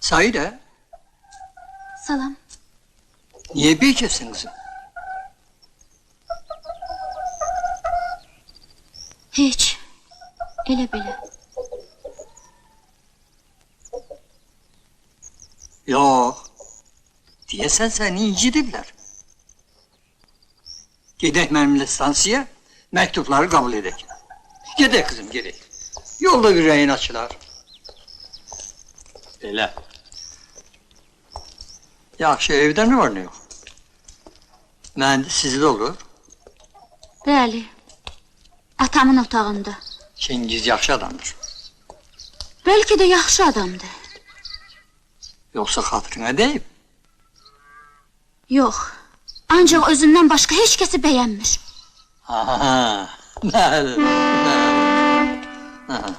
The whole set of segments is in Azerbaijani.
Saide, Salam. niye bekirsin kızım? Heç. Elə belə. Yok. Diyesen seni incidibler. Gedek benimle stansıya, mektupları kabul edek. Gedek kızım, gedek. Yolda yüreğin açılar. Elə. Yaxşı, evde ne var ne yok? Mühendis sizde olur. Bəli. Atamın otağında. Çingiz yaxşı adamdır. Bəlkə də yaxşı adamdır. Yoksa hatırına deyip. Yox. Ancaq özündən başqa heç kəsi bəyənmir. Aha, bəli, bəli. Aha.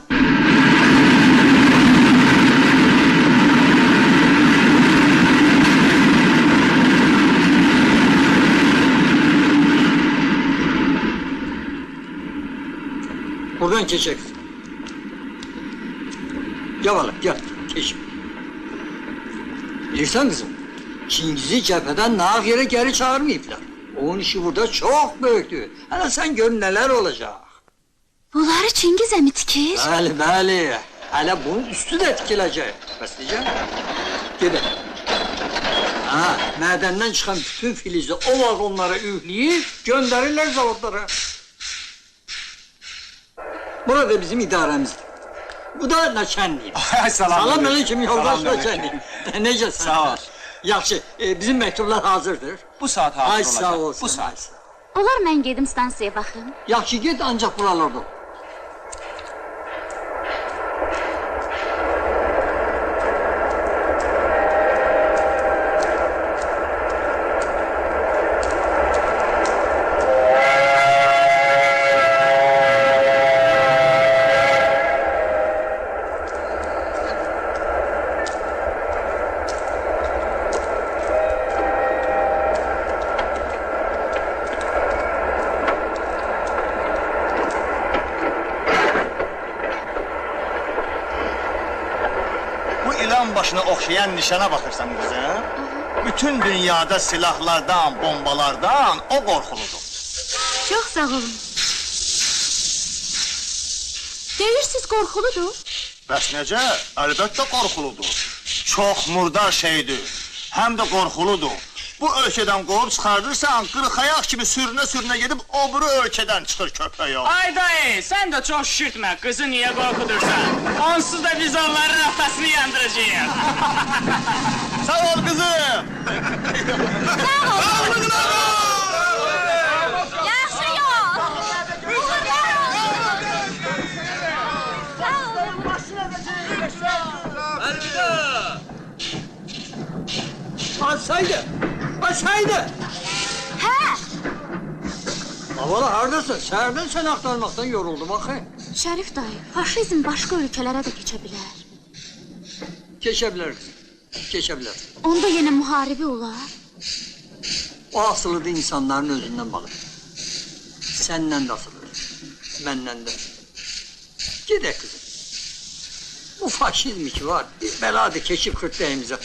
Buradan geçecek. Gel oğlum, gel. Geç. Bilirsen kızım, Çingiz'i cepheden nağ yere geri çağırmayıplar. Onun işi burada çok büyüktü. Hele sen gör neler olacak. Bunları Çingiz əmi tikir? Bəli, bəli. Hele bunun üstü de tikilecek. Bəsleyeceğim. Gidelim. Ha, mədəndən çıxan bütün filizi o vagonlara ühleyip gönderirler zavodlara. Burada bizim idaremiz. Bu da naçenliğim. Salam aleyküm yoldaş naçenliğim. Necəsən? Sağ ol. Yaxşı, bizim mektuplar hazırdır. Bu saat hazır Ay olacaq. sağ olsun. Bu saat. Olar mən gedim stansiyaya baxım. Yaxşı git ancak buralarda ol. Başına oxşayan nişana baxırsan qızım. Bütün dünyada silahlardan, bombalardan o qorxuludur. Çox sağ olun. Deyirsiz qorxuludur? Bəs necə? Əlbəttə qorxuludur. Çox murdar şeydir. Həm də qorxuludur. Bu ölkədən qovub çıxardırsan, qırxayaq kimi sürünə gedib o biri ölkədən çıxır köpək o. Ay dayı, sen de çok şişirtme, kızı niye korkutursan? Onsuz da biz onların raftasını yandıracağız. Sağ ol qızım. Yaxşı yox. Açsaydı! Açsaydı! Hə? Avala haradasın? Şehirden sen aktarmaktan yoruldum axı. Şərif dayı, faşizm başqa ölkələrə də keçə bilər. Geçebilir kızım. Geçebilir. Onda yenə müharibə olar. O asılıdır insanların özünden bakın. Senden de asılıdır. Benden de. Gidek kızım. Bu faşizm ki var. Bir beladı keçip kırtlığımıza.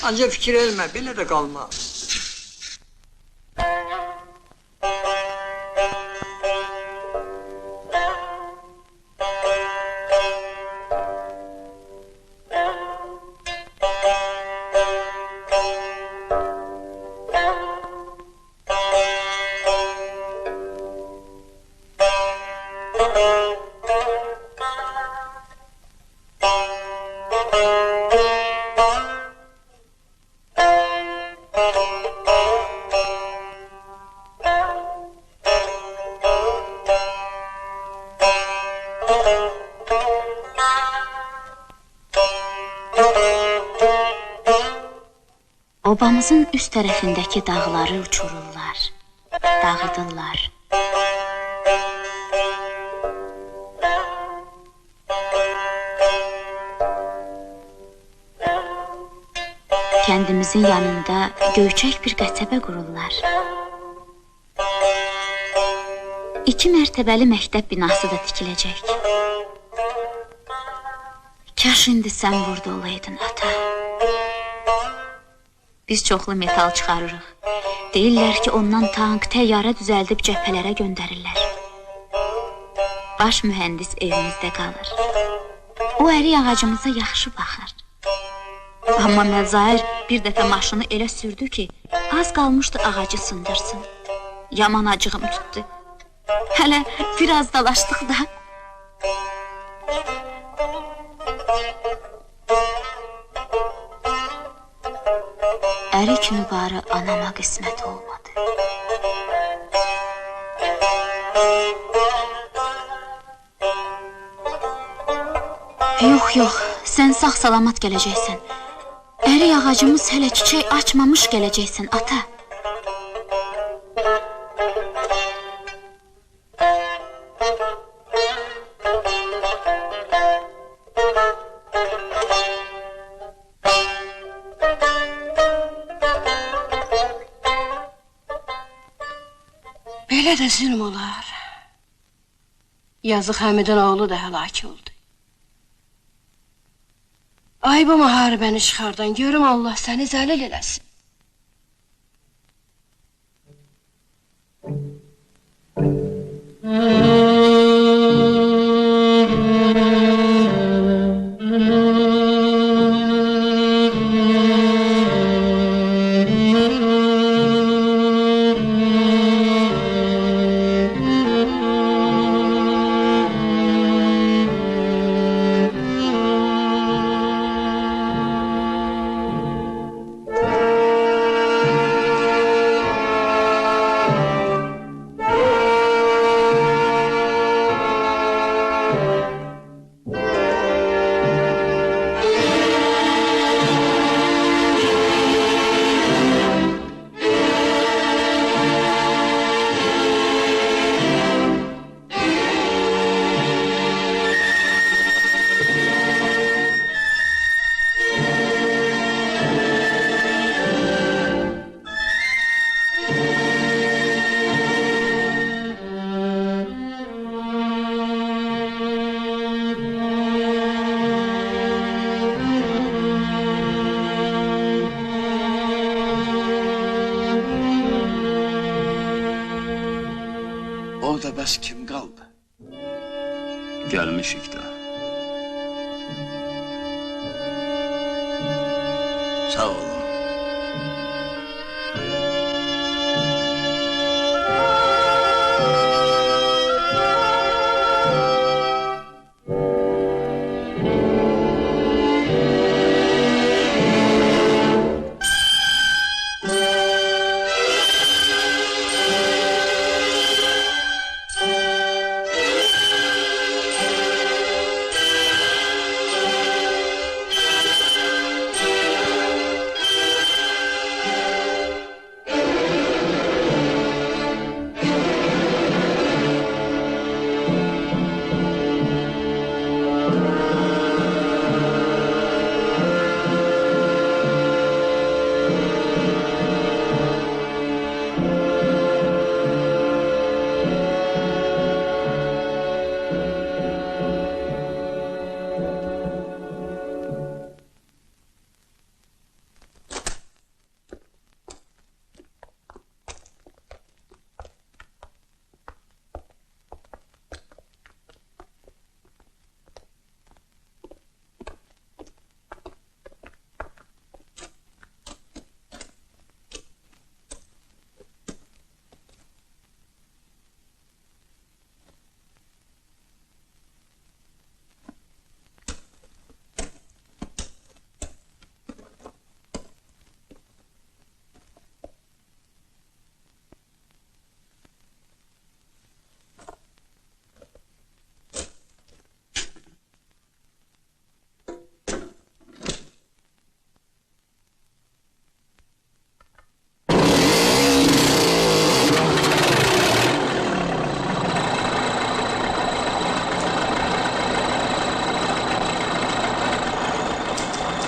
Ancak fikir elme, bile de kalma. Obamızın üst tərəfindəki dağları uçururlar, dağıdırlar. Kəndimizin yanında göyçək bir qəsəbə qururlar. 2 mərtəbəli məktəb binası da tikiləcək. Kaş indi sən burada olaydın, ata. Biz çoxlu metal çıxarırıq. Deyirlər ki, ondan tank, təyyarə düzəldib cəbhələrə göndərirlər. Baş mühəndis evimizdə qalır. O ərik ağacımıza yaxşı baxır. Amma Məzahir bir dəfə maşını elə sürdü ki, az qalmışdı ağacı sındırsın. Yaman acığım tutdu. Hələ biraz dalaşdıq da. Ərik nübarı anama qismət olmadı. Yox, sən sağ-salamat gələcəksən. Ərik ağacımız hələ çiçək açmamış gələcəksən, ata. Belə də zülm olar. Yazıq Həmidin oğlu da həlak oldu. Ay bu müharibəni çıxardan, görüm Allah səni zəlil eləsin. Orada bəs kim qaldı? Gəlmişik də. Sağ ol.